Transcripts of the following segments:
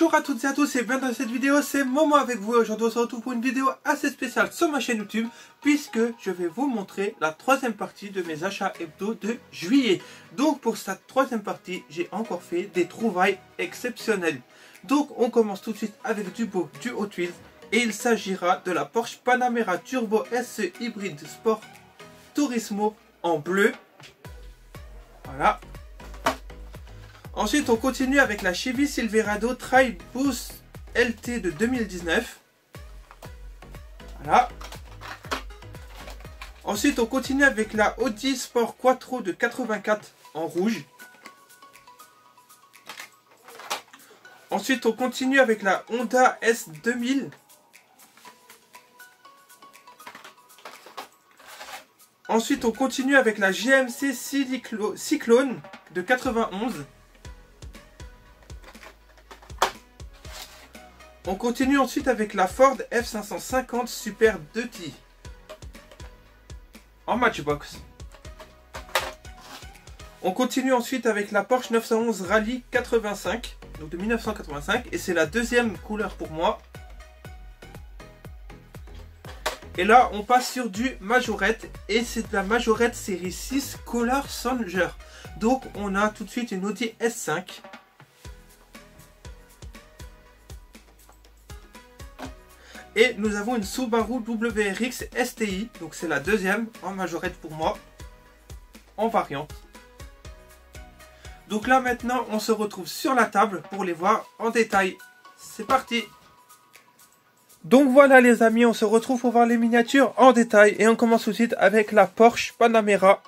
Bonjour à toutes et à tous et bienvenue dans cette vidéo, c'est Momo avec vous. Aujourd'hui on se retrouve pour une vidéo assez spéciale sur ma chaîne YouTube, puisque je vais vous montrer la troisième partie de mes achats hebdo de juillet. Donc pour cette troisième partie, j'ai encore fait des trouvailles exceptionnelles. Donc on commence tout de suite avec du beau, du Hot Wheels, et il s'agira de la Porsche Panamera Turbo SE Hybrid Sport Turismo en bleu. Voilà. Ensuite, on continue avec la Chevy Silverado Tri-Boost LT de 2019. Voilà. Ensuite, on continue avec la Audi Sport Quattro de 84 en rouge. Ensuite, on continue avec la Honda S2000. Ensuite, on continue avec la GMC Cyclone de 91. On continue ensuite avec la Ford F550 Super 2T en Matchbox. On continue ensuite avec la Porsche 911 Rally 85, donc de 1985, et c'est la deuxième couleur pour moi. Et là, on passe sur du Majorette, et c'est de la Majorette série 6 Color Songer. Donc, on a tout de suite une Audi S5. Et nous avons une Subaru WRX STI, donc c'est la deuxième en Majorette pour moi, en variante. Donc là maintenant, on se retrouve sur la table pour les voir en détail. C'est parti! Donc voilà les amis, on se retrouve pour voir les miniatures en détail. Et on commence tout de suite avec la Porsche Panamera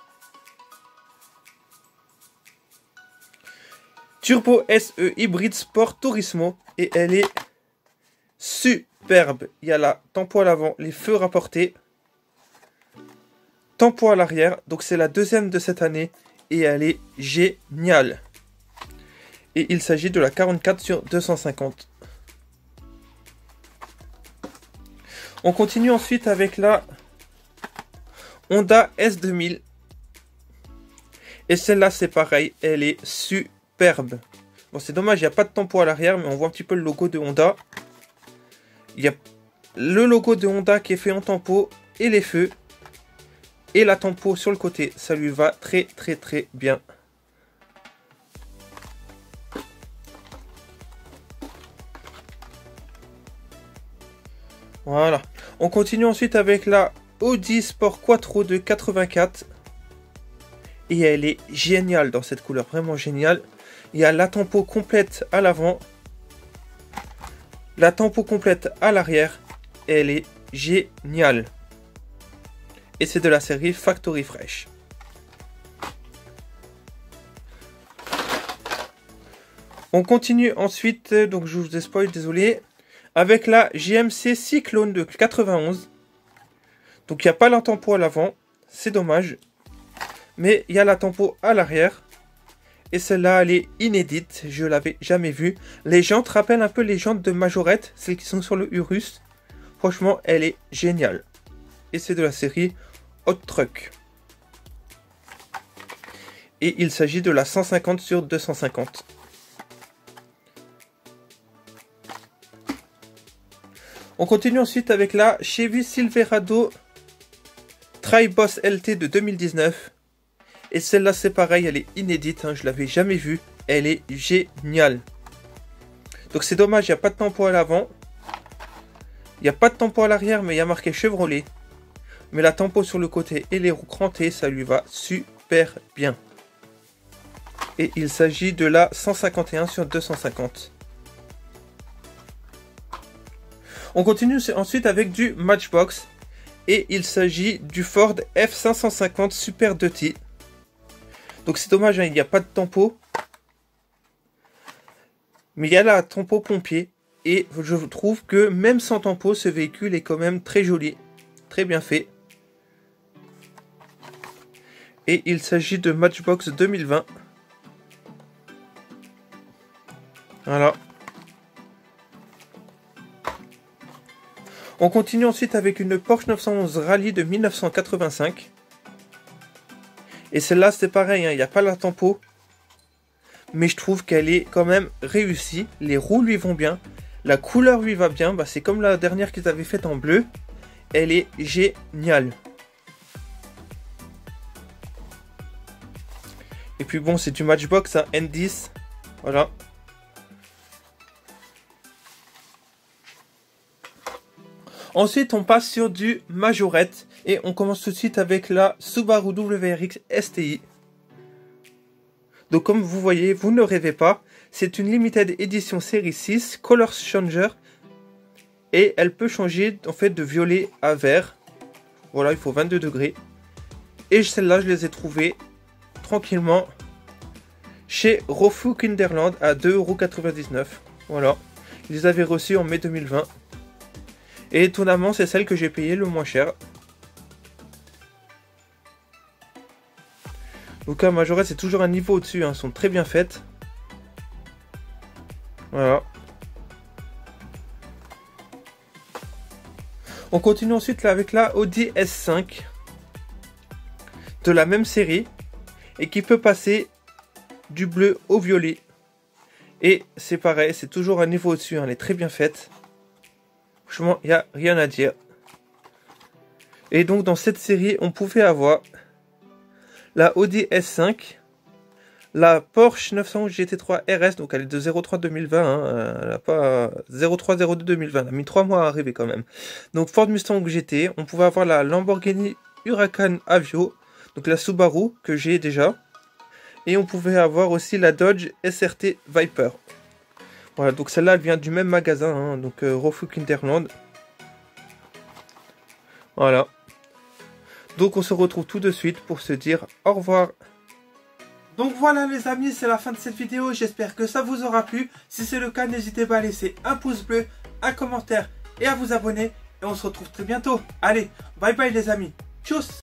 Turbo SE Hybrid Sport Turismo. Et elle est superbe. Il y a la tempo à l'avant, les feux rapportés, tempo à l'arrière. Donc c'est la deuxième de cette année et elle est géniale. Et il s'agit de la 44 sur 250. On continue ensuite avec la Honda S2000. Et celle-là c'est pareil, elle est superbe. Bon, c'est dommage, il n'y a pas de tempo à l'arrière, mais on voit un petit peu le logo de Honda. Il y a le logo de Honda qui est fait en tempo et les feux. Et la tempo sur le côté, ça lui va très bien. Voilà. On continue ensuite avec la Audi Sport Quattro de 84. Et elle est géniale dans cette couleur, vraiment géniale. Il y a la tempo complète à l'avant. La tempo complète à l'arrière, elle est géniale. Et c'est de la série Factory Fresh. On continue ensuite, donc je vous ai spoil, désolé, avec la GMC Cyclone de 91. Donc il n'y a pas la tempo à l'avant, c'est dommage. Mais il y a la tempo à l'arrière. Et celle-là, elle est inédite, je l'avais jamais vue. Les jantes rappellent un peu les jantes de Majorette, celles qui sont sur le Urus. Franchement, elle est géniale. Et c'est de la série Hot Truck. Et il s'agit de la 150 sur 250. On continue ensuite avec la Chevy Silverado Tri-Boss LT de 2019. Et celle-là, c'est pareil, elle est inédite, hein, je l'avais jamais vue. Elle est géniale. Donc c'est dommage, il n'y a pas de tempo à l'avant. Il n'y a pas de tempo à l'arrière, mais il y a marqué Chevrolet. Mais la tempo sur le côté et les roues crantées, ça lui va super bien. Et il s'agit de la 151 sur 250. On continue ensuite avec du Matchbox. Et il s'agit du Ford F550 Super 2T. Donc c'est dommage, hein, il n'y a pas de tempo. Mais il y a la tempo pompier. Et je trouve que même sans tempo, ce véhicule est quand même très joli. Très bien fait. Et il s'agit de Matchbox 2020. Voilà. On continue ensuite avec une Porsche 911 Rally de 1985. Et celle-là, c'est pareil, hein, il n'y a pas la tempo. mais je trouve qu'elle est quand même réussie. Les roues lui vont bien, la couleur lui va bien, bah, c'est comme la dernière qu'ils avaient faite en bleu. Elle est géniale. Et puis bon, c'est du Matchbox à N10. Voilà. Ensuite, on passe sur du Majorette. Et on commence tout de suite avec la Subaru WRX STI. Donc comme vous voyez, vous ne rêvez pas. C'est une Limited Edition série 6, Color Changer. Et elle peut changer en fait de violet à vert. Voilà, il faut 22 degrés. Et celle-là, je les ai trouvées tranquillement chez Rofu Kinderland à 2,99 €. Voilà, ils les avaient reçus en mai 2020. Et étonnamment, c'est celle que j'ai payée le moins cher. Donc à Majorette, c'est toujours un niveau au-dessus, hein. Elles sont très bien faites. Voilà. On continue ensuite là avec la Audi S5 de la même série et qui peut passer du bleu au violet. Et c'est pareil, c'est toujours un niveau au-dessus, hein. Elle est très bien faite. Franchement, il n'y a rien à dire. Et donc dans cette série, on pouvait avoir la Audi S5, la Porsche 911 GT3 RS, donc elle est de 03 2020, hein, elle n'a pas 03 02 2020, elle a mis 3 mois à arriver quand même. Donc Ford Mustang GT, on pouvait avoir la Lamborghini Huracan Aveo, donc la Subaru que j'ai déjà, et on pouvait avoir aussi la Dodge SRT Viper. Voilà, donc celle-là elle vient du même magasin, hein, donc Rofu Kinderland. Voilà. Donc on se retrouve tout de suite pour se dire au revoir. Donc voilà les amis, c'est la fin de cette vidéo. J'espère que ça vous aura plu. Si c'est le cas, n'hésitez pas à laisser un pouce bleu, un commentaire et à vous abonner. Et on se retrouve très bientôt. Allez, bye bye les amis. Tchuss.